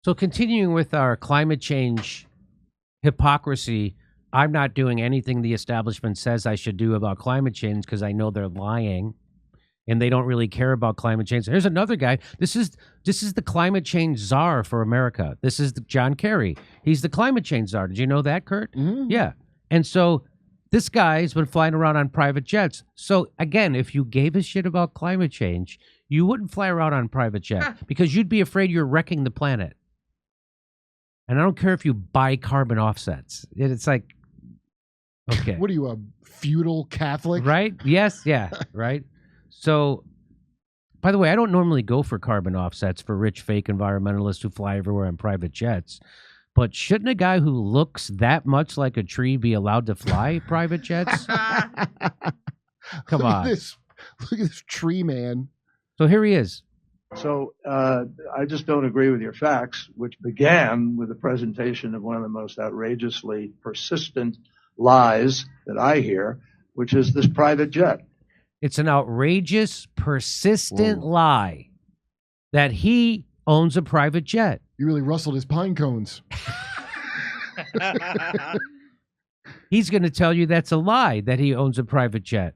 So continuing with our climate change hypocrisy, I'm not doing anything the establishment says I should do about climate change because I know they're lying and they don't really care about climate change. Here's another guy. This is the climate change czar for America. This is John Kerry. He's the climate change czar. Did you know that, Kurt? Mm-hmm. Yeah. And so this guy's been flying around on private jets. So again, if you gave a shit about climate change, you wouldn't fly around on private jet because you'd be afraid you're wrecking the planet. And I don't care if you buy carbon offsets. It's like, okay. What are you, a feudal Catholic? Right? Yes, yeah, right. So, by the way, I don't normally go for carbon offsets for rich fake environmentalists who fly everywhere on private jets. But shouldn't a guy who looks that much like a tree be allowed to fly private jets? Come on. Look at this tree man. So here he is. So I just don't agree with your facts, which began with the presentation of one of the most outrageously persistent lies that I hear, which is this private jet. It's an outrageous, persistent lie that he owns a private jet. You really rustled his pine cones. He's going to tell you that's a lie, that he owns a private jet.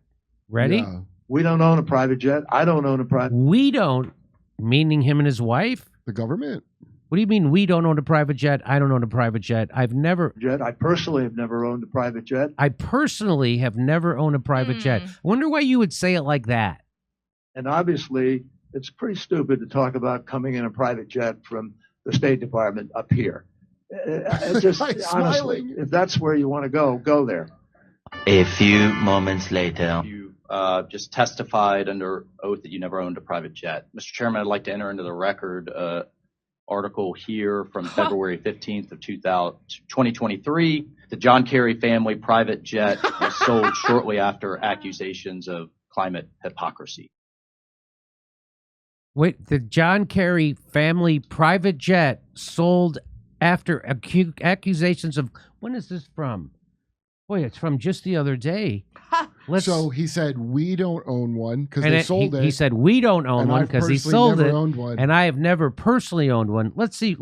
Ready? Yeah. We don't own a private jet. I don't own a private. We don't, meaning him and his wife? The government. What do you mean we don't own a private jet? I don't own a private jet. I've never... jet. I personally have never owned a private jet. I personally have never owned a private jet. I wonder why you would say it like that. And obviously, it's pretty stupid to talk about coming in a private jet from the State Department up here. Just honestly, if that's where you want to go, go there. A few moments later. You just testified under oath that you never owned a private jet. Mr. Chairman, I'd like to enter into the record article here from February 15th of 2023. The John Kerry family private jet was sold shortly after accusations of climate hypocrisy. Wait, the John Kerry family private jet sold after accusations of... When is this from? Boy, it's from just the other day. So he said, we don't own one because they sold it. He said, we don't own one because he sold it. Owned one. And I have never personally owned one. Let's see.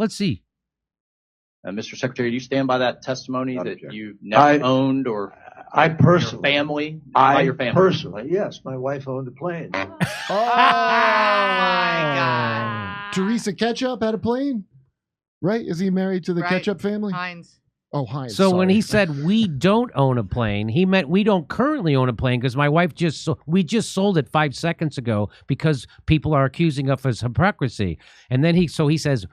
Mr. Secretary, do you stand by that testimony that you never owned or I personally, your family? Personally, yes. My wife owned a plane. Oh, my God. Teresa Ketchup had a plane? Right? Is he married to the Ketchup family? Heinz. Oh, Heinz. So when he said we don't own a plane, he meant we don't currently own a plane because my wife we just sold it 5 seconds ago because people are accusing us of hypocrisy. And then he says,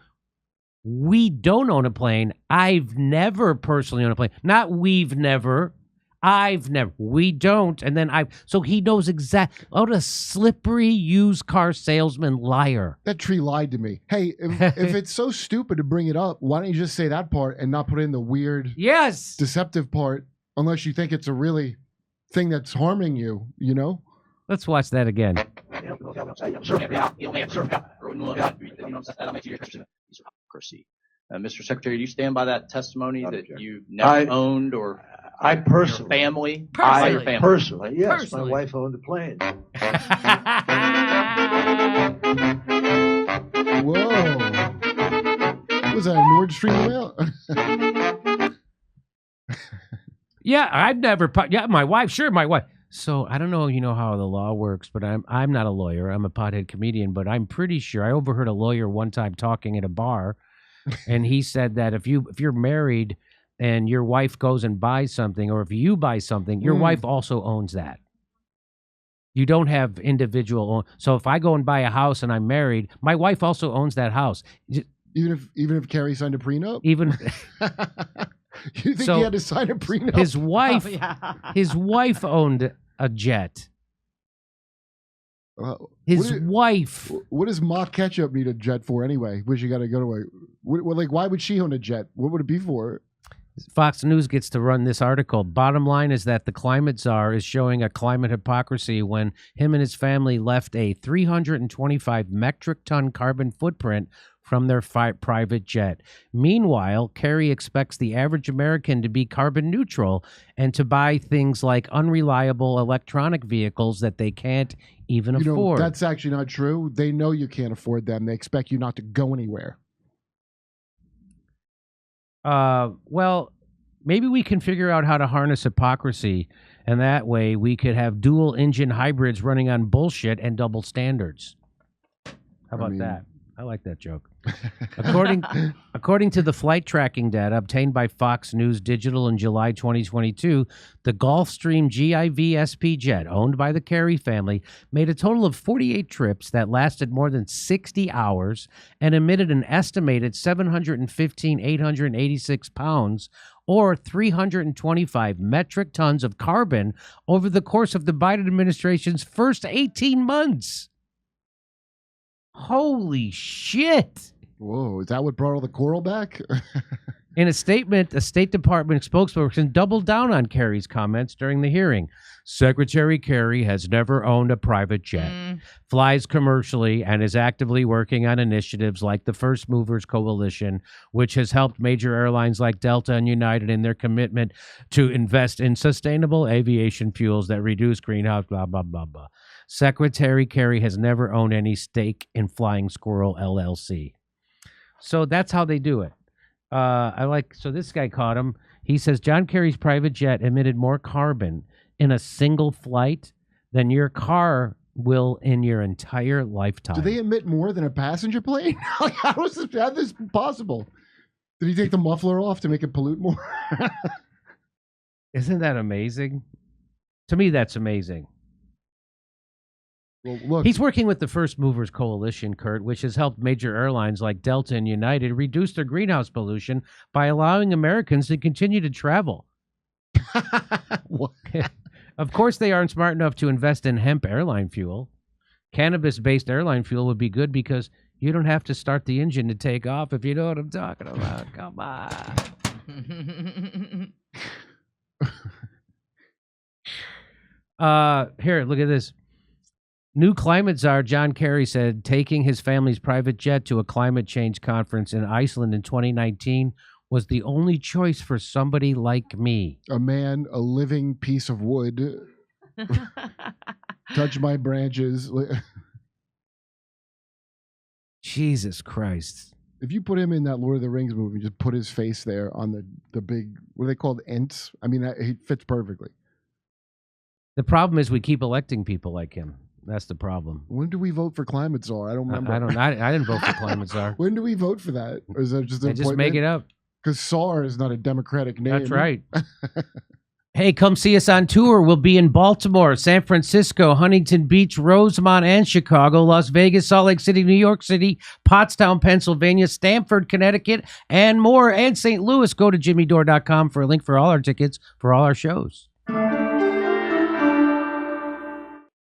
we don't own a plane. I've never personally owned a plane. Not we've never. I've never. We don't. And then so he knows exactly. What a slippery used car salesman liar. That tree lied to me. Hey, if it's so stupid to bring it up, why don't you just say that part and not put in the weird, deceptive part, unless you think it's a really thing that's harming you, you know? Let's watch that again. Mr. Secretary, do you stand by that testimony that you never owned or I personally, your family? Personally, yes. My wife owned a plane. Whoa. Was that a Nord Stream whale? Yeah, I've never... my wife. So I don't know, how the law works, but I'm not a lawyer. I'm a pothead comedian, but I'm pretty sure I overheard a lawyer one time talking at a bar, and he said that if you're married and your wife goes and buys something, or if you buy something, your wife also owns that. You don't have individual. So if I go and buy a house and I'm married, my wife also owns that house. Even if Kerry signed a prenup? Even. You think he had to sign a prenup? His wife owned a jet. His wife. What does Ma Ketchup need a jet for anyway? Which you got to go to why would she own a jet? What would it be for? Fox News gets to run this article. Bottom line is that the Climate Czar is showing a climate hypocrisy when him and his family left a 325 metric ton carbon footprint from their private jet. Meanwhile, Kerry expects the average American to be carbon neutral and to buy things like unreliable electronic vehicles that they can't even afford. That's actually not true. They know you can't afford them. They expect you not to go anywhere. Well, maybe we can figure out how to harness hypocrisy, and that way we could have dual engine hybrids running on bullshit and double standards. How about that? I like that joke. According to the flight tracking data obtained by Fox News Digital in July 2022, the Gulfstream GIV-SP jet, owned by the Kerry family, made a total of 48 trips that lasted more than 60 hours and emitted an estimated 715,886 pounds or 325 metric tons of carbon over the course of the Biden administration's first 18 months. Holy shit. Whoa, is that what brought all the coral back? In a statement, a State Department spokesperson doubled down on Kerry's comments during the hearing. Secretary Kerry has never owned a private jet, flies commercially, and is actively working on initiatives like the First Movers Coalition, which has helped major airlines like Delta and United in their commitment to invest in sustainable aviation fuels that reduce greenhouse, blah, blah, blah, blah. Secretary Kerry has never owned any stake in Flying Squirrel LLC. So that's how they do it. So this guy caught him. He says John Kerry's private jet emitted more carbon in a single flight than your car will in your entire lifetime. Do they emit more than a passenger plane? How is this possible? Did he take the muffler off to make it pollute more? Isn't that amazing? To me, that's amazing. Well, look, he's working with the First Movers Coalition, Kurt, which has helped major airlines like Delta and United reduce their greenhouse pollution by allowing Americans to continue to travel. Of course, they aren't smart enough to invest in hemp airline fuel. Cannabis-based airline fuel would be good because you don't have to start the engine to take off, if you know what I'm talking about. Come on. Here, look at this. New Climate Czar John Kerry said taking his family's private jet to a climate change conference in Iceland in 2019 was the only choice for somebody like me. A man, a living piece of wood. Touch my branches. Jesus Christ. If you put him in that Lord of the Rings movie, just put his face there on the big, what are they called, Ents? I mean, he fits perfectly. The problem is we keep electing people like him. That's the problem. When do we vote for Climate Czar? I don't remember. I didn't vote for Climate Czar. When do we vote for that? Or is that just an appointment? Just make it up. Because Czar is not a democratic name. That's right. Hey, come see us on tour. We'll be in Baltimore, San Francisco, Huntington Beach, Rosemont, and Chicago, Las Vegas, Salt Lake City, New York City, Pottstown, Pennsylvania, Stamford, Connecticut, and more, and St. Louis. Go to jimmydore.com for a link for all our tickets for all our shows.